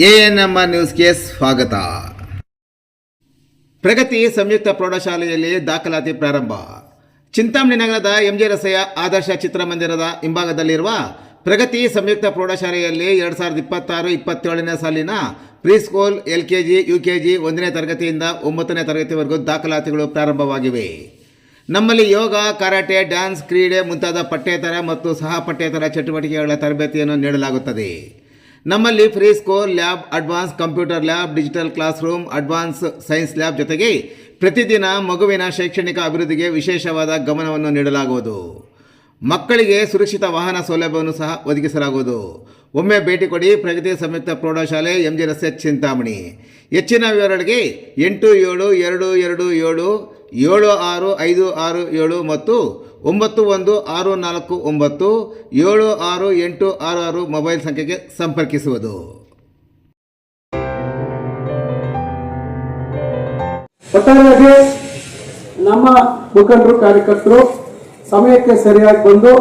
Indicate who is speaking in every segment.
Speaker 1: ANMR ನ್ಯೂಸ್ಗೆ ಸ್ವಾಗತ. ಪ್ರಗತಿ ಸಂಯುಕ್ತ ಪ್ರೌಢಶಾಲೆಯಲ್ಲಿ ದಾಖಲಾತಿ ಪ್ರಾರಂಭ. ಚಿಂತಾಮಣಿ ನಗರದ ಎಂಜೆ ರಸ್ತೆಯ ಆದರ್ಶ ಚಿತ್ರಮಂದಿರದ ಹಿಂಭಾಗದಲ್ಲಿರುವ ಪ್ರಗತಿ ಸಂಯುಕ್ತ ಪ್ರೌಢಶಾಲೆಯಲ್ಲಿ 2026-27ನೇ ಸಾಲಿನ ಪ್ರೀಸ್ಕೂಲ್, LKG, UKG 1ನೇ ತರಗತಿಯಿಂದ 9ನೇ ತರಗತಿವರೆಗೂ ದಾಖಲಾತಿಗಳು ಪ್ರಾರಂಭವಾಗಿವೆ. ನಮ್ಮಲ್ಲಿ ಯೋಗ, ಕರಾಟೆ, ಡ್ಯಾನ್ಸ್, ಕ್ರೀಡೆ ಮುಂತಾದ ಪಠ್ಯೇತರ ಮತ್ತು ಸಹ ಪಠ್ಯೇತರ ಚಟುವಟಿಕೆಗಳ ತರಬೇತಿಯನ್ನು ನೀಡಲಾಗುತ್ತದೆ. ನಮ್ಮಲ್ಲಿ free school, lab, advance computer lab, digital class room, advance science lab ಜೊತೆಗೆ ಪ್ರತಿದಿನ ಮಗುವಿನ ಶೈಕ್ಷಣಿಕ ಅಭಿವೃದ್ಧಿಗೆ ವಿಶೇಷವಾದ ಗಮನವನ್ನು ನೀಡಲಾಗುವುದು. ಮಕ್ಕಳಿಗೆ ಸುರಕ್ಷಿತ ವಾಹನ ಸೌಲಭ್ಯವನ್ನು ಸಹ ಒದಗಿಸಲಾಗುವುದು. ಒಮ್ಮೆ ಭೇಟಿ ಕೊಡಿ. ಪ್ರಗತಿ ಸಂಯುಕ್ತ ಪ್ರೌಢಶಾಲೆ, ಎಂಜೆ ರಸ್ತೆ, ಚಿಂತಾಮಣಿ. ಹೆಚ್ಚಿನ ವಿವರಗಳಿಗೆ 8776576567 ಮತ್ತು 9164976866 ಮೊಬೈಲ್ ಸಂಖ್ಯೆಗೆ ಸಂಪರ್ಕಿಸುವುದು.
Speaker 2: ಒಟ್ಟಾರೆಯಾಗಿ ನಮ್ಮ ಮುಖಂಡರು, ಕಾರ್ಯಕರ್ತರು ಸಮಯಕ್ಕೆ ಸರಿಯಾಗಿ ಬಂದು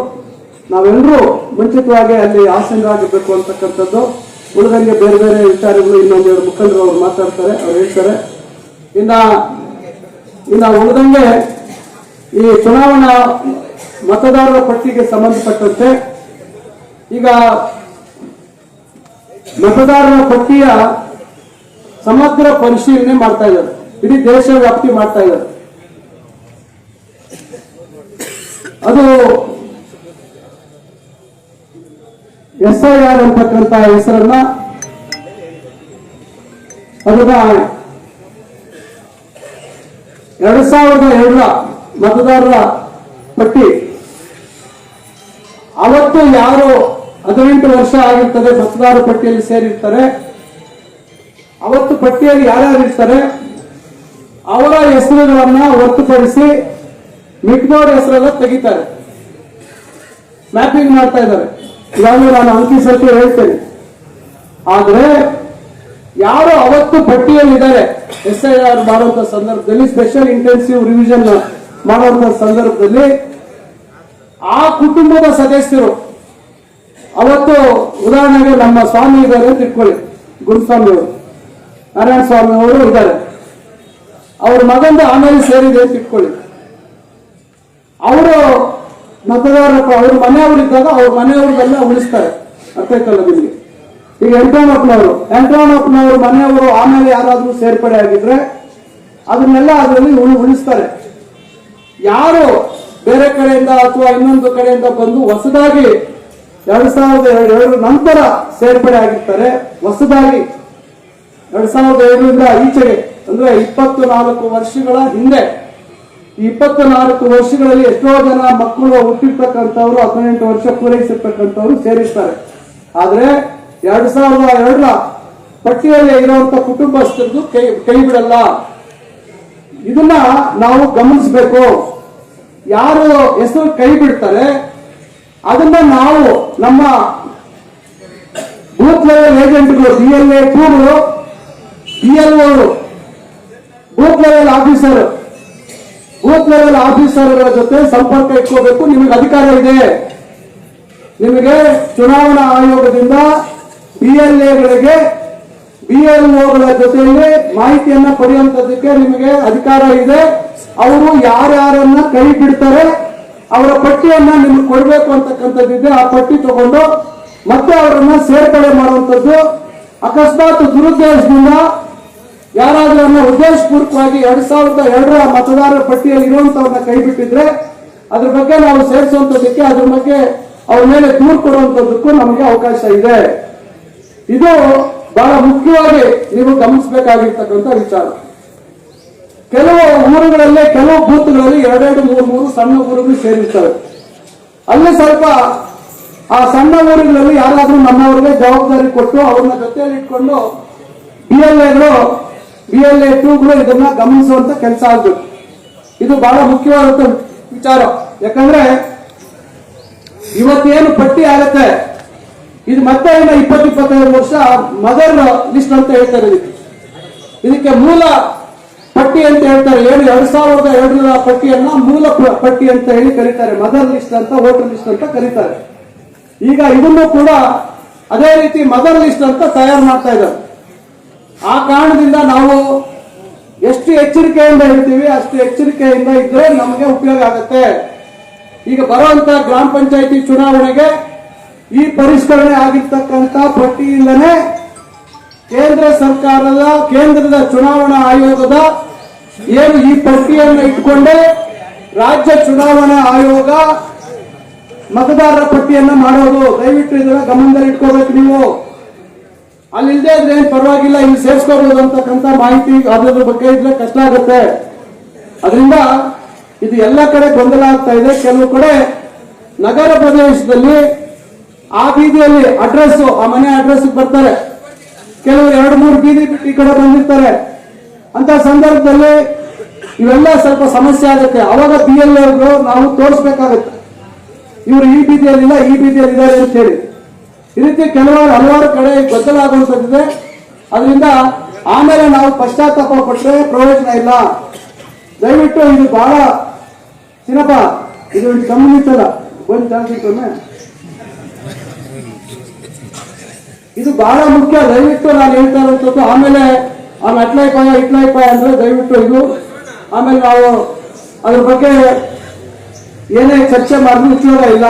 Speaker 2: ನಾವೆಲ್ಲರೂ ಮುಂಚಿತವಾಗಿ ಅಲ್ಲಿ ಆಸೀನರಾಗಬೇಕು ಅಂತಕ್ಕಂಥದ್ದು. ಉಳಿದಂಗೆ ಬೇರೆ ಬೇರೆ ವಿಚಾರಗಳು ಇನ್ನೊಂದೆರಡು ಮುಖಂಡರು ಅವರು ಮಾತಾಡ್ತಾರೆ, ಅವ್ರು ಹೇಳ್ತಾರೆ. ಇನ್ನು ಉಳಿದಂಗೆ ಈ ಚುನಾವಣಾ ಮತದಾರರ ಪಟ್ಟಿಗೆ ಸಂಬಂಧಪಟ್ಟಂತೆ ಈಗ ಮತದಾರರ ಪಟ್ಟಿಯ ಸಮಗ್ರ ಪರಿಶೀಲನೆ ಮಾಡ್ತಾ ಇದ್ದಾರೆ. ಇಡೀ ದೇಶ ವ್ಯಾಪ್ತಿ ಮಾಡ್ತಾ ಇದ್ದಾರೆ. ಅದು SIR ಅಂತಕ್ಕಂಥ ಹೆಸರನ್ನ ಅದನ್ನ 2002 ಮತದಾರರ ಪಟ್ಟಿ. ಅವತ್ತು ಯಾರು 18 ವರ್ಷ ಆಗಿರ್ತದೆ ಮತದಾರರ ಪಟ್ಟಿಯಲ್ಲಿ ಸೇರಿರ್ತಾರೆ, ಅವತ್ತು ಪಟ್ಟಿಯಲ್ಲಿ ಯಾರ್ಯಾರು ಇರ್ತಾರೆ ಅವರ ಹೆಸರುಗಳನ್ನ ಹೊರತುಪಡಿಸಿ ಮಿಕ್ದವ್ರ ಹೆಸರೆಲ್ಲ ತೆಗಿತಾರೆ, ಮ್ಯಾಪಿಂಗ್ ಮಾಡ್ತಾ ಇದ್ದಾರೆ. ಇವಾಗ ನಾನು ಅಂಕಿ ಸಂಖ್ಯೆ ಹೇಳ್ತೇನೆ. ಆದ್ರೆ ಯಾರು ಅವತ್ತು ಪಟ್ಟಿಯಲ್ಲಿದ್ದಾರೆ SIR ಮಾಡುವಂತ ಸಂದರ್ಭದಲ್ಲಿ, ಸ್ಪೆಷಲ್ ಇಂಟೆನ್ಸಿವ್ ರಿವಿಷನ್ ಮಾಡುವಂತ ಸಂದರ್ಭದಲ್ಲಿ ಆ ಕುಟುಂಬದ ಸದಸ್ಯರು ಅವತ್ತು, ಉದಾಹರಣೆಗೆ ನಮ್ಮ ಸ್ವಾಮಿ ಇದ್ದಾರೆ ಅಂತ ಇಟ್ಕೊಳ್ಳಿ, ಗುರುಸ್ವಾಮಿ ಅವರು, ನಾರಾಯಣ ಸ್ವಾಮಿ ಅವರು ಇದ್ದಾರೆ, ಅವ್ರ ಮಗಂದು ಆಮೇಲೆ ಸೇರಿದೆ ಅಂತ ಇಟ್ಕೊಳ್ಳಿ. ಅವರು ಮತದಾರರ ಅವ್ರ ಮನೆಯವರಿದ್ದಾಗ ಅವ್ರ ಮನೆಯವ್ರಿಗೆಲ್ಲ ಉಳಿಸ್ತಾರೆ. ಅರ್ಥ ಆಯ್ತಲ್ಲ ನಿಮಗೆ? ಈಗ ಎಂಟ್ರಾನಪ್ಪನವರು ಮನೆಯವರು ಆಮೇಲೆ ಯಾರಾದ್ರೂ ಸೇರ್ಪಡೆ ಆಗಿದ್ರೆ ಅದನ್ನೆಲ್ಲ ಅದರಲ್ಲಿ ಉಳಿಸ್ತಾರೆ. ಯಾರು ಬೇರೆ ಕಡೆಯಿಂದ ಅಥವಾ ಇನ್ನೊಂದು ಕಡೆಯಿಂದ ಬಂದು ಹೊಸದಾಗಿ 2002 ನಂತರ ಸೇರ್ಪಡೆ ಆಗಿರ್ತಾರೆ, ಹೊಸದಾಗಿ 2002ರಿಂದ ಈಚೆಗೆ ಅಂದ್ರೆ 24 ವರ್ಷಗಳ ಹಿಂದೆ, ಈ 24 ವರ್ಷಗಳಲ್ಲಿ ಎಷ್ಟೋ ಜನ ಮಕ್ಕಳು ಹುಟ್ಟಿರ್ತಕ್ಕಂಥವ್ರು 18 ವರ್ಷ ಪೂರೈಸಿರ್ತಕ್ಕಂಥವ್ರು ಸೇರಿರ್ತಾರೆ. ಆದ್ರೆ 2002ರ ಪಟ್ಟಿಯಲ್ಲಿ ಇರುವಂತ ಕುಟುಂಬಸ್ಥರದ್ದು ಕೈ ಬಿಡಲ್ಲ. ಇದನ್ನ ನಾವು ಗಮನಿಸಬೇಕು. ಯಾರು ಹೆಸರು ಕೈ ಬಿಡ್ತಾರೆ ಅದನ್ನ ನಾವು ನಮ್ಮ ಬೂತ್ ಲೆವೆಲ್ ಏಜೆಂಟ್ಗಳು, BLA 2ಗಳು, BLOಗಳು, ಬೂತ್ ಲೆವೆಲ್ ಆಫೀಸರ್ಗಳ ಜೊತೆ ಸಂಪರ್ಕ ಇಟ್ಕೋಬೇಕು. ನಿಮಗೆ ಅಧಿಕಾರ ಇದೆ. ನಿಮಗೆ ಚುನಾವಣಾ ಆಯೋಗದಿಂದ BLAಗಳಿಗೆ BLOಗಳ ಜೊತೆಯಲ್ಲಿ ಮಾಹಿತಿಯನ್ನ ಪಡೆಯುವಂತದಕ್ಕೆ ನಿಮಗೆ ಅಧಿಕಾರ ಇದೆ. ಅವರು ಯಾರ್ಯಾರನ್ನ ಕೈ ಬಿಡ್ತಾರೆ ಅವರ ಪಟ್ಟಿಯನ್ನ ನಿಮ್ಗೆ ಕೊಡಬೇಕು ಅಂತಕ್ಕಂಥದ್ದಿದೆ. ಆ ಪಟ್ಟಿ ತಗೊಂಡು ಮತ್ತೆ ಅವರನ್ನ ಸೇರ್ಪಡೆ ಮಾಡುವಂತದ್ದು. ಅಕಸ್ಮಾತ್ ದುರುದ್ದೇಶದಿಂದ ಯಾರಾದ್ರೂ ಉದ್ದೇಶಪೂರ್ವಕವಾಗಿ 2002ರ ಮತದಾರರ ಪಟ್ಟಿಯಲ್ಲಿ ಇರುವಂತವ್ರನ್ನ ಕೈ ಬಿಟ್ಟಿದ್ರೆ ಅದ್ರ ಬಗ್ಗೆ ನಾವು ಸೇರಿಸುವಂತದಕ್ಕೆ, ಅದ್ರ ಬಗ್ಗೆ ಅವ್ರ ಮೇಲೆ ದೂರು ಕೊಡುವಂತದಕ್ಕೂ ನಮಗೆ ಅವಕಾಶ ಇದೆ. ಇದು ಬಹಳ ಮುಖ್ಯವಾಗಿ ನೀವು ಗಮನಿಸಬೇಕಾಗಿರ್ತಕ್ಕಂಥ ವಿಚಾರ. ಕೆಲವು ಊರುಗಳಲ್ಲಿ, ಕೆಲವು ಬೂತ್ಗಳಲ್ಲಿ 2-3 ಸಣ್ಣ ಊರುಗಳು ಸೇರಿರ್ತವೆ. ಅಲ್ಲಿ ಸ್ವಲ್ಪ ಆ ಸಣ್ಣ ಊರುಗಳಲ್ಲಿ ಯಾರಾದ್ರೂ ನಮ್ಮವರಿಗೆ ಜವಾಬ್ದಾರಿ ಕೊಟ್ಟು ಅವ್ರನ್ನ ಜೊತೆಯಲ್ಲಿ ಇಟ್ಕೊಂಡು BLA 2ಗಳು ಇದನ್ನ ಗಮನಿಸುವಂತ ಕೆಲಸ ಆಗ್ಬೇಕು. ಇದು ಬಹಳ ಮುಖ್ಯವಾದಂತ ವಿಚಾರ. ಯಾಕಂದ್ರೆ ಇವತ್ತೇನು ಪಟ್ಟಿ ಆಗತ್ತೆ ಇದು ಮತ್ತೆ 20-25 ವರ್ಷ ಮದರ್ ಲಿಸ್ಟ್ ಅಂತ ಹೇಳ್ತಾರೆ. ಇದಕ್ಕೆ ಮೂಲ ಪಟ್ಟಿ ಅಂತ ಹೇಳ್ತಾರೆ. 2002ರ ಪಟ್ಟಿಯನ್ನ ಮೂಲ ಪಟ್ಟಿ ಅಂತ ಹೇಳಿ ಕರೀತಾರೆ. ಮದರ್ ಲಿಸ್ಟ್ ಅಂತ, ವೋಟರ್ ಲಿಸ್ಟ್ ಅಂತ ಕರೀತಾರೆ. ಈಗ ಇದನ್ನು ಕೂಡ ಅದೇ ರೀತಿ ಮದರ್ ಲಿಸ್ಟ್ ಅಂತ ತಯಾರು ಮಾಡ್ತಾ ಇದ್ದಾರೆ. ಆ ಕಾರಣದಿಂದ ನಾವು ಎಷ್ಟು ಎಚ್ಚರಿಕೆಯಿಂದ ಇರ್ತೀವಿ ಅಷ್ಟು ಎಚ್ಚರಿಕೆಯಿಂದ ಇದ್ರೆ ನಮಗೆ ಉಪಯೋಗ ಆಗುತ್ತೆ. ಈಗ ಬರುವಂತ ಗ್ರಾಮ ಪಂಚಾಯತಿ ಚುನಾವಣೆಗೆ ಈ ಪರಿಷ್ಕರಣೆ ಆಗಿರ್ತಕ್ಕಂಥ ಪಟ್ಟಿಯಿಂದನೇ ಕೇಂದ್ರದ ಚುನಾವಣಾ ಆಯೋಗದ ಏನು ಈ ಪಟ್ಟಿಯನ್ನು ಇಟ್ಕೊಂಡೆ ರಾಜ್ಯ ಚುನಾವಣಾ ಆಯೋಗ ಮತದಾರರ ಪಟ್ಟಿಯನ್ನ ಮಾಡೋದು. ದಯವಿಟ್ಟು ಇದನ್ನ ಗಮನದಲ್ಲಿ ಇಟ್ಕೋಬೇಕು. ನೀವು ಅಲ್ಲಿ ಇಲ್ಲದೆ ಇದ್ರೆ ಏನ್ ಪರವಾಗಿಲ್ಲ, ಇಲ್ಲಿ ಸೇರಿಸ್ಕೋಬಹುದು ಅಂತಕ್ಕಂಥ ಮಾಹಿತಿ ಅದ್ರ ಬಗ್ಗೆ ಇದ್ರೆ ಕಷ್ಟ ಆಗುತ್ತೆ. ಅದರಿಂದ ಇದು ಎಲ್ಲ ಕಡೆ ಗೊಂದಲ ಆಗ್ತಾ ಇದೆ. ಕೆಲವು ಕಡೆ ನಗರ ಪ್ರದೇಶದಲ್ಲಿ ಆ ಬೀದಿಯಲ್ಲಿ ಅಡ್ರೆಸ್, ಆ ಮನೆ ಅಡ್ರೆಸ್ ಬರ್ತಾರೆ, ಕೆಲವರು 2-3 ಬೀದಿ ಬಿಟ್ಟು ಈ ಕಡೆ ಬಂದಿರ್ತಾರೆ. ಅಂತ ಸಂದರ್ಭದಲ್ಲಿ ಇವೆಲ್ಲ ಸ್ವಲ್ಪ ಸಮಸ್ಯೆ ಆಗುತ್ತೆ. ಅವಾಗ BLO ನಾವು ತೋರಿಸ್ಬೇಕಾಗುತ್ತೆ, ಇವರು ಈ ಬೀದಿಯಲ್ಲಿಲ್ಲ, ಈ ಬೀದಿಯಲ್ಲಿ ಇದ್ದಾರೆ ಅಂತ ಹೇಳಿ. ಈ ರೀತಿ ಹಲವಾರು ಕಡೆ ಗೊಂದಲ ಆಗುವಂತದ್ದಿದೆ. ಅದರಿಂದ ಆಮೇಲೆ ನಾವು ಪಶ್ಚಾತ್ತಾಪ ಪಟ್ಟರೆ ಪ್ರಯೋಜನ ಇಲ್ಲ. ದಯವಿಟ್ಟು ಇದು ಬಹಳ ಚಿನ್ನಪ್ಪ, ಇದು ಗಮನಿಸಲ್ಲ ಒಂದು ಚಾನ್ಸ್ ಇಟ್ಟೊಮ್ಮೆ, ಇದು ಬಹಳ ಮುಖ್ಯ. ದಯವಿಟ್ಟು ನಾನು ಹೇಳ್ತಾ ಇರುವಂತದ್ದು. ಆಮೇಲೆ ಇಟ್ಲಾಯ್ಪಾಯ ಅಂದ್ರೆ ದಯವಿಟ್ಟು ಇದು ಆಮೇಲೆ ನಾವು ಅದ್ರ ಬಗ್ಗೆ ಏನೇ ಚರ್ಚೆ ಮಾಡಿದ್ರು ಉಪಯೋಗ ಇಲ್ಲ.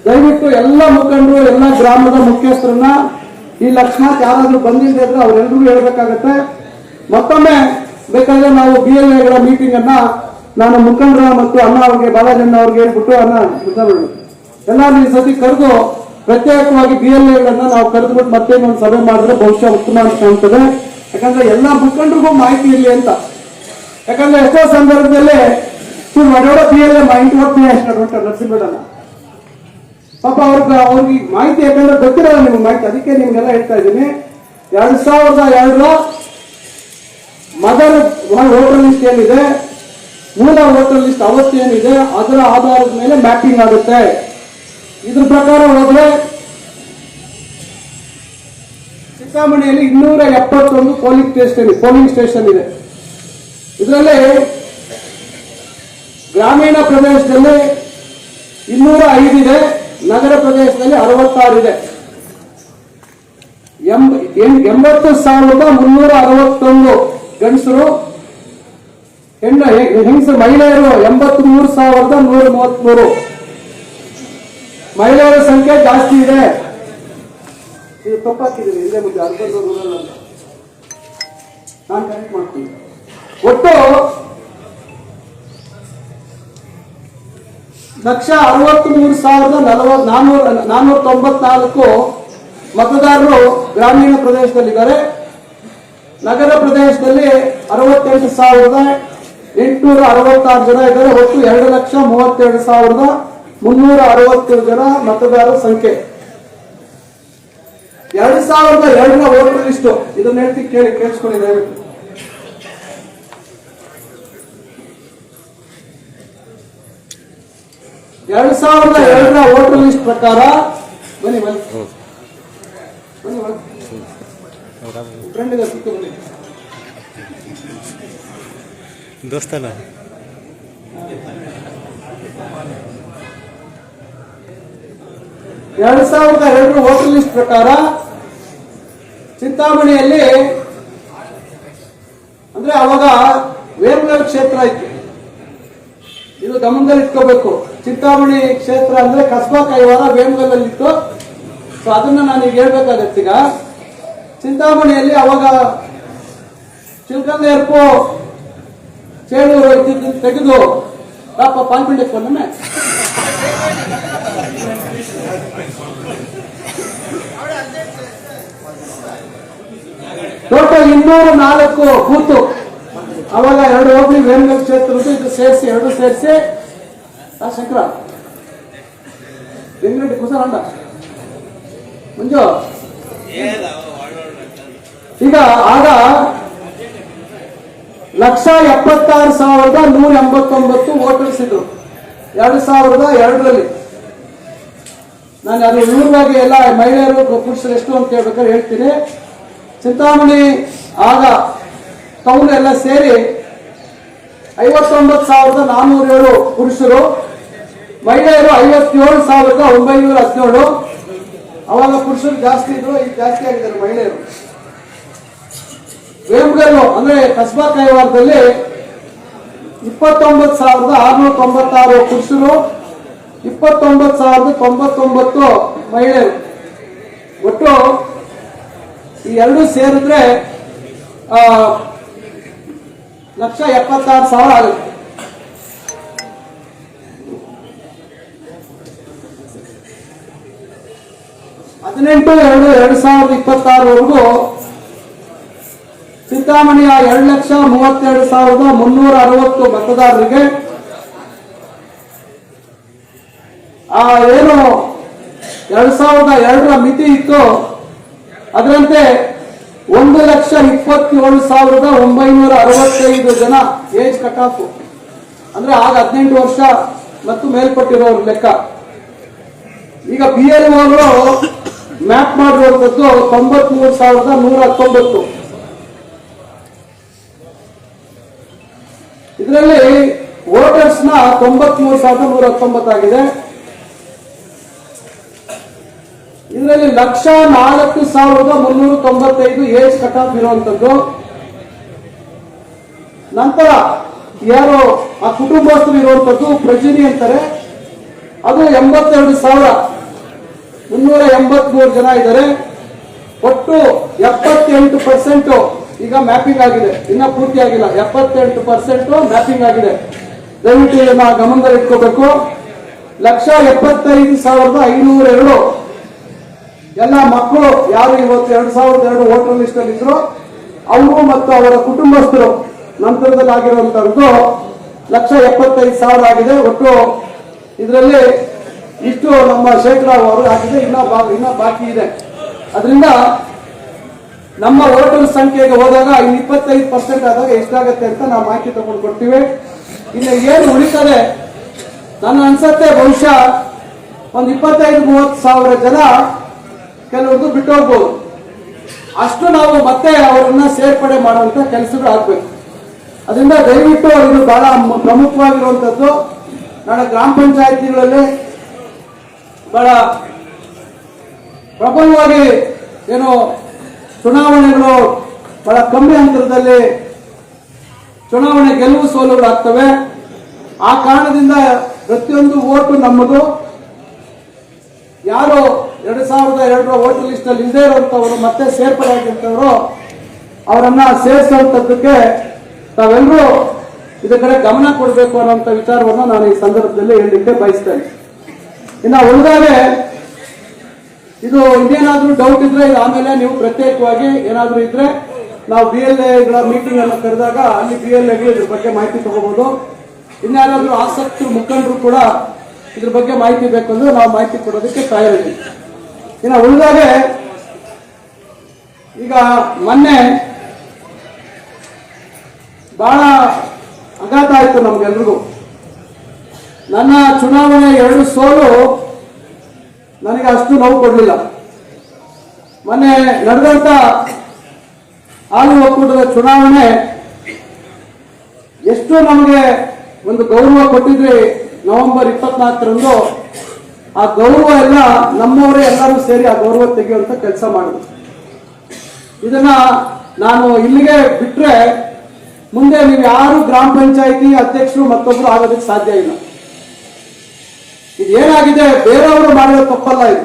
Speaker 2: ದಯವಿಟ್ಟು ಎಲ್ಲ ಮುಖಂಡರು, ಎಲ್ಲ ಗ್ರಾಮದ ಮುಖ್ಯಸ್ಥರನ್ನ ಈ ಲಕ್ಷಣಕ್ಕೆ ಯಾರಾದ್ರೂ ಬಂದಿದೆ ಅಂದ್ರೆ ಅವರೆಲ್ಲರಿಗೂ ಹೇಳ್ಬೇಕಾಗತ್ತೆ. ಮತ್ತೊಮ್ಮೆ ಬೇಕಾದ್ರೆ ನಾವು BLAಗಳ ಮೀಟಿಂಗ್ ಅನ್ನ ನಾನು ಮುಖಂಡರ ಮತ್ತು ಅಣ್ಣ ಅವ್ರಿಗೆ, ಬಾಲಾಜಣ್ಣ ಅವ್ರಿಗೆ ಹೇಳ್ಬಿಟ್ಟು ಎಲ್ಲರೂ ಈ ಸತಿ ಕರೆದು ಪ್ರತ್ಯೇಕವಾಗಿ BLAಗಳನ್ನ ನಾವು ಕರೆದುಬಿಟ್ಟು ಮತ್ತೆ ಒಂದು ಸಭೆ ಮಾಡಿದ್ರೆ ಬಹುಶಃ ಉತ್ತಮ ಅಂತ ಕಾಣ್ತದೆ. ಯಾಕಂದ್ರೆ ಎಲ್ಲ ಮುಖಂಡರಿಗೂ ಮಾಹಿತಿ ಇರಲಿ ಅಂತ. ಯಾಕಂದ್ರೆ ಎಷ್ಟೋ ಸಂದರ್ಭದಲ್ಲಿ BLA ಮಾಹಿತಿ ಹೋಗ್ತೀನಿ ಅಷ್ಟು ನರಸಿಂಹಣ್ಣ ಪಾಪ ಅವ್ರಿಗೆ ಮಾಹಿತಿ ಯಾಕಂದ್ರೆ ಗೊತ್ತಿರಲ್ಲ ನಿಮ್ಗೆ ಮಾಹಿತಿ. ಅದಕ್ಕೆ ನಿಮ್ಗೆಲ್ಲ ಹೇಳ್ತಾ ಇದ್ದೀನಿ. 2002 ಮದರ್ ವೋಟರ್ ಲಿಸ್ಟ್ ಏನಿದೆ, ಮೂಲ ವೋಟರ್ ಲಿಸ್ಟ್ ಅವತ್ತೇನಿದೆ ಅದರ ಆಧಾರದ ಮೇಲೆ ಮ್ಯಾಪಿಂಗ್ ಆಗುತ್ತೆ. ಇದ್ರ ಪ್ರಕಾರ ಹೋದ್ರೆ ಚಿಂತಾಮಣಿಯಲ್ಲಿ 271 ಪೋಲಿಂಗ್ ಸ್ಟೇಷನ್ ಇದೆ. ಇದರಲ್ಲಿ ಗ್ರಾಮೀಣ ಪ್ರದೇಶದಲ್ಲಿ 205 ಇದೆ, ನಗರ ಪ್ರದೇಶದಲ್ಲಿ 66 ಇದೆ. 80,361 ಗಂಡಸರು, ಹೆಂಗಸರು ಮಹಿಳೆಯರು 83,133. ಮಹಿಳೆಯರ ಸಂಖ್ಯೆ ಜಾಸ್ತಿ ಇದೆ. ಇದು ತಪ್ಪಾಕಿದ್ದೀನಿ, ಹಿಂದೆ ಮುಂದೆ ನಾನು ಕನೆಕ್ಟ್ ಮಾಡ್ತೀನಿ. ಒಟ್ಟು 1,63,494 ಮತದಾರರು ಗ್ರಾಮೀಣ ಪ್ರದೇಶದಲ್ಲಿದ್ದಾರೆ. ನಗರ ಪ್ರದೇಶದಲ್ಲಿ 68,866 ಜನ ಇದ್ದಾರೆ. ಒಟ್ಟು 2,32,360 ಜನ ಮತದಾರರ ಸಂಖ್ಯೆ. 2002 ವೋಟರ್ ಲಿಸ್ಟ್ ಇದನ್ನ ಹೇಳ್ತೀನಿ, ಕೇಳಿಸ್ಕೊಳ್ಳಿ ದಯವಿಟ್ಟು. 2002 ವೋಟರ್ ಲಿಸ್ಟ್ ಪ್ರಕಾರ ಬನ್ನಿ
Speaker 3: ದೋಸ್ತನ
Speaker 2: 2002 ವೋಟರ್ ಲಿಸ್ಟ್ ಪ್ರಕಾರ ಚಿಂತಾಮಣಿಯಲ್ಲಿ ಅಂದ್ರೆ ಅವಾಗ ವೇಮಗಲ್ ಕ್ಷೇತ್ರ ಇತ್ತು. ಇದು ಗಮನದಲ್ಲಿ ಇಟ್ಕೋಬೇಕು. ಚಿಂತಾಮಣಿ ಕ್ಷೇತ್ರ ಅಂದ್ರೆ ಕಸ್ಬಾ ಕೈವಾರ ವೇಮಗಲ್ ಇತ್ತು. ಸೊ ಅದನ್ನ ನಾನು ಈಗ ಹೇಳ್ಬೇಕಾಗತ್ತೆ. ಈಗ ಚಿಂತಾಮಣಿಯಲ್ಲಿ ಅವಾಗ ಚಿಲ್ಕಂದೇರ್ಪು ಚೇಳೂರು ಇದ್ದಿದ್ದು ತೆಗೆದು ಪಾಪ ಪಾಲ್ಪಿಂಡೆ ಕೊನೆ ಟೋಟಲ್ 204 ಬೂತು. ಅವಾಗ 2 ಹೋಗ್ಲಿ ವೇಮಗಲ್ ಕ್ಷೇತ್ರದ್ದು ಇದು ಸೇರಿಸಿ 2 ಸೇರಿಸಿ ಶಂಕರ ಬೆಂಗಳೂರು ಕುಸರಂಡ ಮಂಜು ಈಗ ಆಗ 1,76,189 ವೋಟರ್ಸ್ ಇದ್ರು 2002ರಲ್ಲಿ. ನಾನು ಅದು ವಿವರವಾಗಿ ಎಲ್ಲ ಮಹಿಳೆಯರು ಪುರುಷರು ಎಷ್ಟು ಅಂತ ಹೇಳ್ಬೇಕಾದ್ರೆ ಹೇಳ್ತೀನಿ. ಚಿಂತಾಮಣಿ ಆಗ ಟೌನ್ ಎಲ್ಲ ಸೇರಿ 59,407 ಪುರುಷರು, ಮಹಿಳೆಯರು 57,917. ಅವಾಗ ಪುರುಷರು ಜಾಸ್ತಿ ಇದ್ರು, ಈಗ ಜಾಸ್ತಿ ಆಗಿದ್ದಾರೆ ಮಹಿಳೆಯರು. ವೇಮಗಲ್ಲು ಅಂದ್ರೆ ಕಸ್ಬಾ ಕೈವಾರದಲ್ಲಿ 29,696 ಪುರುಷರು, 29,099 ಮಹಿಳೆಯರು. ಒಟ್ಟು ಈ ಎರಡು ಸೇರಿದ್ರೆ 1,76,000 ಆಗುತ್ತೆ. ಹದಿನೆಂಟು 2/2/2026 ಚಿಂತಾಮಣಿಯ 2,32,360 ಮತದಾರರಿಗೆ ಏನು 2002 ಮಿತಿ ಇತ್ತು ಅದರಂತೆ 1,27,965 ಜನ ಏಜ್ ಕಟ್ ಆಫ್ ಅಂದ್ರೆ ಆಗ 18 ವರ್ಷ ಮತ್ತು ಮೇಲ್ಪಟ್ಟಿರೋರು ಲೆಕ್ಕ. ಈಗ BLO ಮ್ಯಾಪ್ ಮಾಡಿರುವಂತದ್ದು 93,119. ಇದರಲ್ಲಿ ವೋಟರ್ಸ್ ನ 93,119 ಆಗಿದೆ. ಇದರಲ್ಲಿ 1,04,395 ಏಜ್ ಕಟ್ ಆಫ್ ಇರುವಂತದ್ದು. ನಂತರ ಯಾರು ಆ ಕುಟುಂಬಸ್ಥರು ಇರುವಂತದ್ದು ಪ್ರಜಿನಿ ಅಂತಾರೆ, ಅದು 82,383 ಜನ ಇದ್ದಾರೆ. ಒಟ್ಟು 78% ಈಗ ಮ್ಯಾಪಿಂಗ್ ಆಗಿದೆ, ಇನ್ನ ಪೂರ್ತಿ ಆಗಿಲ್ಲ. 78% ಮ್ಯಾಪಿಂಗ್ ಆಗಿದೆ. ದಯವಿಟ್ಟು ಇದನ್ನ ಗಮನದಲ್ಲಿ ಇಟ್ಕೋಬೇಕು. 1,75,502 ಎಲ್ಲ ಮಕ್ಕಳು ಯಾರು ಇವತ್ತು 2002 ವೋಟರ್ ಲಿಸ್ಟ್ ಅಲ್ಲಿ ಇದ್ರು ಅವರು ಮತ್ತು ಅವರ ಕುಟುಂಬಸ್ಥರು ನಂತರದಲ್ಲಿ ಆಗಿರುವಂತದ್ದು 1,75,000 ಆಗಿದೆ. ಒಟ್ಟು ಇದರಲ್ಲಿ ಇಷ್ಟು ನಮ್ಮ ಶೇಖರಾವ್ ಅವರು ಆಗಿದೆ, ಇನ್ನ ಬಾಕಿ ಇದೆ. ಅದರಿಂದ ನಮ್ಮ ವೋಟರ್ ಸಂಖ್ಯೆಗೆ ಹೋದಾಗ 25% ಆದಾಗ ಎಷ್ಟಾಗತ್ತೆ ಅಂತ ನಾವು ಮಾಹಿತಿ ತಗೊಂಡು ಕೊಡ್ತೀವಿ. ಇನ್ನು ಏನು ಉಳಿತದೆ ನನ್ನ ಅನ್ಸತ್ತೆ ಬಹುಶಃ ಒಂದು 25-30 ಸಾವಿರ ಜನ ಕೆಲವೊಂದು ಬಿಟ್ಟು ಹೋಗ್ಬೋದು. ಅಷ್ಟು ನಾವು ಮತ್ತೆ ಅವರನ್ನ ಸೇರ್ಪಡೆ ಮಾಡುವಂತ ಕೆಲಸಗಳು ಆಗ್ಬೇಕು. ಅದರಿಂದ ದಯವಿಟ್ಟು ಇದು ಬಹಳ ಪ್ರಮುಖವಾಗಿರುವಂತದ್ದು. ನಾಳೆ ಗ್ರಾಮ ಪಂಚಾಯತಿಗಳಲ್ಲಿ ಬಹಳ ಪ್ರಬಲವಾಗಿ ಏನು ಚುನಾವಣೆಗಳು ಬಹಳ ಕಮ್ಮಿ ಅಂತರದಲ್ಲಿ ಚುನಾವಣೆ ಗೆಲುವು ಸೋಲುಗಳು ಆಗ್ತವೆ. ಆ ಕಾರಣದಿಂದ ಪ್ರತಿಯೊಂದು ಓಟು ನಮ್ಮದು. ಯಾರು 2002 ವೋಟರ್ ಲಿಸ್ಟ್ ಅಲ್ಲಿ ಇಲ್ಲದೆ ಇರುವಂತವರು ಮತ್ತೆ ಸೇರ್ಪಡೆ ಆಗಿರ್ತವರು ಅವರನ್ನ ಸೇರಿಸುವಂತದ್ದಕ್ಕೆ ತಾವೆಲ್ಲರೂ ಇದ್ರ ಕಡೆ ಗಮನ ಕೊಡಬೇಕು ಅನ್ನುವಂಥ ವಿಚಾರವನ್ನು ನಾನು ಈ ಸಂದರ್ಭದಲ್ಲಿ ಹೇಳಲಿಕ್ಕೆ ಬಯಸ್ತೇನೆ. ಇನ್ನು ಉಳಿದಾಗೆ ಇದು ಇನ್ನೇನಾದ್ರೂ ಡೌಟ್ ಇದ್ರೆ ಆಮೇಲೆ ನೀವು ಪ್ರತ್ಯೇಕವಾಗಿ ಏನಾದ್ರೂ ಇದ್ರೆ ನಾವು BLAಗಳ ಮೀಟಿಂಗ್ ಅನ್ನು ಕರೆದಾಗ ಅಲ್ಲಿ BLAಗೆ ಇದ್ರ ಬಗ್ಗೆ ಮಾಹಿತಿ ತಗೋಬಹುದು. ಇನ್ಯಾರಾದ್ರೂ ಆಸಕ್ತಿ ಮುಖಂಡರು ಕೂಡ ಇದ್ರ ಬಗ್ಗೆ ಮಾಹಿತಿ ಬೇಕಂದ್ರೆ ನಾವು ಮಾಹಿತಿ ಕೊಡೋದಕ್ಕೆ ತಯಾರಿದ್ದೀವಿ. ಇನ್ನು ಉಳಿದಾಗೆ ಈಗ ಮೊನ್ನೆ ಬಹಳ ಆಘಾತ ಆಯ್ತು ನಮ್ಗೆಲ್ರಿಗೂ. ನನ್ನ ಚುನಾವಣೆ 2 ಸೋಲು ನನಗೆ ಅಷ್ಟು ನೋವು ಕೊಡಲಿಲ್ಲ. ಮೊನ್ನೆ ನಡೆದಂತ ಹಾಲು ಒಕ್ಕೂಟದ ಚುನಾವಣೆ ಎಷ್ಟು ನಮಗೆ ಒಂದು ಗೌರವ ಕೊಟ್ಟಿದ್ರಿ ನವೆಂಬರ್ 24ರಂದು. ಆ ಗೌರವ ಎಲ್ಲ ನಮ್ಮವರೇ ಎಲ್ಲರೂ ಸೇರಿ ಆ ಗೌರವ ತೆಗೆಯುವಂತ ಕೆಲಸ ಮಾಡಿದ್ರು. ಇದನ್ನ ನಾನು ಇಲ್ಲಿಗೆ ಬಿಟ್ರೆ ಮುಂದೆ ನೀವು ಯಾರು ಗ್ರಾಮ ಪಂಚಾಯಿತಿ ಅಧ್ಯಕ್ಷರು ಮತ್ತೊಬ್ರು ಆಗೋದಕ್ಕೆ ಸಾಧ್ಯ ಇಲ್ಲ. ಇದೇನಾಗಿದೆ ಬೇರೆಯವರು ಮಾಡಿರೋ ತಪ್ಪಲ್ಲ. ಇದು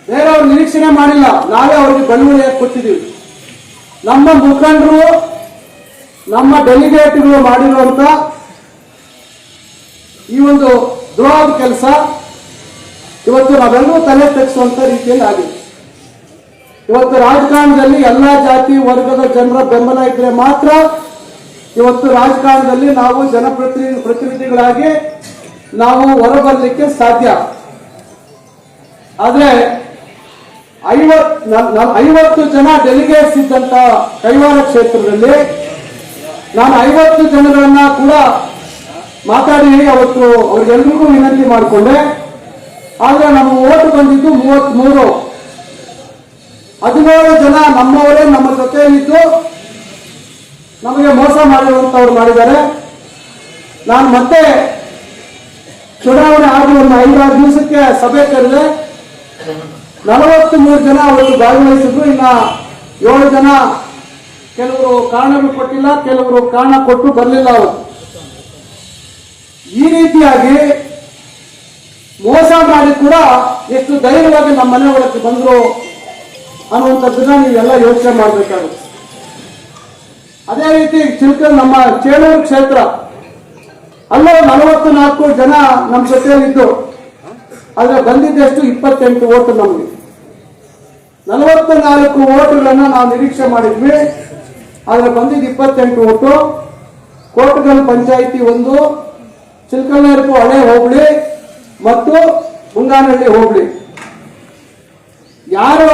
Speaker 2: ಬೇರೆಯವರು ನಿರೀಕ್ಷಣೆ ಮಾಡಿಲ್ಲ, ನಾವೇ ಅವರಿಗೆ ಬಳುವಳಿಯಾಗಿ ಕೊಟ್ಟಿದ್ದೀವಿ. ನಮ್ಮ ಮುಖಂಡರು ನಮ್ಮ ಡೆಲಿಗೇಟ್ಗಳು ಮಾಡಿರುವಂತ ಈ ಒಂದು ದ್ರೋಹದ ಕೆಲಸ ಇವತ್ತು ನಾವೆಲ್ಲರೂ ತಲೆ ತೆಗೆಸುವಂತ ರೀತಿಯಲ್ಲಿ ಆಗಿದೆ. ಇವತ್ತು ರಾಜಕಾರಣದಲ್ಲಿ ಎಲ್ಲಾ ಜಾತಿ ವರ್ಗದ ಜನರ ಬೆಂಬಲ ಇದ್ರೆ ಮಾತ್ರ ಇವತ್ತು ರಾಜಕಾರಣದಲ್ಲಿ ನಾವು ಜನಪ್ರತಿನಿಧಿಗಳಾಗಿ ನಾವು ಹೊರಬರಲಿಕ್ಕೆ ಸಾಧ್ಯ. ಆದ್ರೆ 50 ಜನ ಡೆಲಿಗೇಟ್ಸ್ ಇದ್ದಂತ ಕೈವಾರ ಕ್ಷೇತ್ರದಲ್ಲಿ ನಾನು 50 ಜನಗಳನ್ನ ಕೂಡ ಮಾತಾಡಿ ಅವತ್ತು ಅವ್ರಿಗೆಲ್ರಿಗೂ ವಿನಂತಿ ಮಾಡಿಕೊಂಡೆ. ಆದ್ರೆ ನಮ್ಮ ಓಟು ಬಂದಿದ್ದು 33. 17 ಜನ ನಮ್ಮವರೇ ನಮ್ಮ ಜೊತೆಯಲ್ಲಿದ್ದು ನಮಗೆ ಮೋಸ ಮಾಡಿರುವಂತವ್ರು ಮಾಡಿದ್ದಾರೆ. ನಾನು ಮತ್ತೆ ಚುನಾವಣೆ ಆಗಿ ಒಂದು 5-6 ದಿವಸಕ್ಕೆ ಸಭೆ ಕರೆದೆ. 43 ಜನ ಅವತ್ತು ಭಾಗವಹಿಸಿದ್ರು. ಇನ್ನ 7 ಜನ ಕೆಲವರು ಕಾರಣಗಳು ಕೊಟ್ಟಿಲ್ಲ, ಕೆಲವರು ಕಾರಣ ಕೊಟ್ಟು ಬರಲಿಲ್ಲ. ಅವರು ಈ ರೀತಿಯಾಗಿ ಮೋಸ ಮಾಡಿ ಕೂಡ ಎಷ್ಟು ಧೈರ್ಯವಾಗಿ ನಮ್ಮ ಮನೆ ಒಳಗೆ ಬಂದ್ರು ಅನ್ನುವಂಥದ್ದನ್ನ ನೀವೆಲ್ಲ ಯೋಚನೆ ಮಾಡಬೇಕಾಗುತ್ತೆ. ಅದೇ ರೀತಿ ನಮ್ಮ ಚೇಳೂರು ಕ್ಷೇತ್ರ ಅಲ್ಲೂ 44 ಜನ ನಮ್ಮ ಜೊತೆಯಲ್ಲಿದ್ದು, ಆದ್ರೆ ಬಂದಿದ್ದೆಷ್ಟು 28 ಓಟು. ನಮಗೆ 44 ಓಟುಗಳನ್ನ ನಾವು ನಿರೀಕ್ಷೆ ಮಾಡಿದ್ವಿ, ಆದ್ರೆ ಬಂದಿದ್ದು 28 ಓಟು. ಕೋಟಗಲ್ ಪಂಚಾಯಿತಿ 1, ಚಿಲ್ಕಲ್ನೇರ್ಪು ಹಳೆ ಹೋಬಳಿ ಮತ್ತು ಮುಂಗಾನಹಳ್ಳಿ ಹೋಬಳಿ. ಯಾರು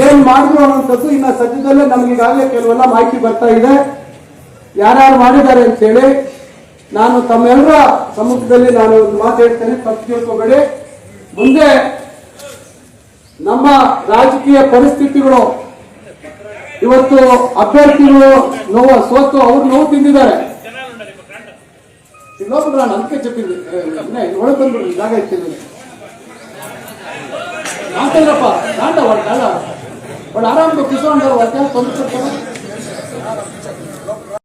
Speaker 2: ಏನ್ ಮಾಡಿದ್ರು ಅನ್ನೋಂಥದ್ದು ಇನ್ನ ಸದ್ಯದಲ್ಲೇ ನಮ್ಗೆ ಈಗಾಗಲೇ ಕೆಲವೆಲ್ಲ ಮಾಹಿತಿ ಬರ್ತಾ ಇದೆ, ಯಾರ್ಯಾರು ಮಾಡಿದ್ದಾರೆ ಅಂತ ಹೇಳಿ. ನಾನು ತಮ್ಮೆಲ್ಲರ ಸಮ್ಮುಖದಲ್ಲಿ ನಾನು ಒಂದು ಮಾತು ಹೇಳ್ತೇನೆ, ತಪ್ಪು ತಿಳ್ಕೋಬೇಡಿ. ಮುಂದೆ ನಮ್ಮ ರಾಜಕೀಯ ಪರಿಸ್ಥಿತಿಗಳು, ಇವತ್ತು ಅಭ್ಯರ್ಥಿಗಳು ಸೋತು ಅವ್ರು ನೋವು ತಿಂದಿದ್ದಾರೆ. ಇಲ್ಲೋಗ್ಬಿಡ್ರ ಅದಕ್ಕೆ ಚೆಪ್ಪಿದ್ವಿ, ಒಳಗೆ ಬಂದ್ಬಿಡ್ರಿ, ಜಾಗ ಇಟ್ಟಿದ್ದೀನಿ ಮಾತಾಡ್ರಪ್ಪ. ದಾಂಡ ಒಳ್ಳೆ ಆರಾಮ ಕಿಸ್ಕೊಂಡ್ರೆ ತೊಂದರೆ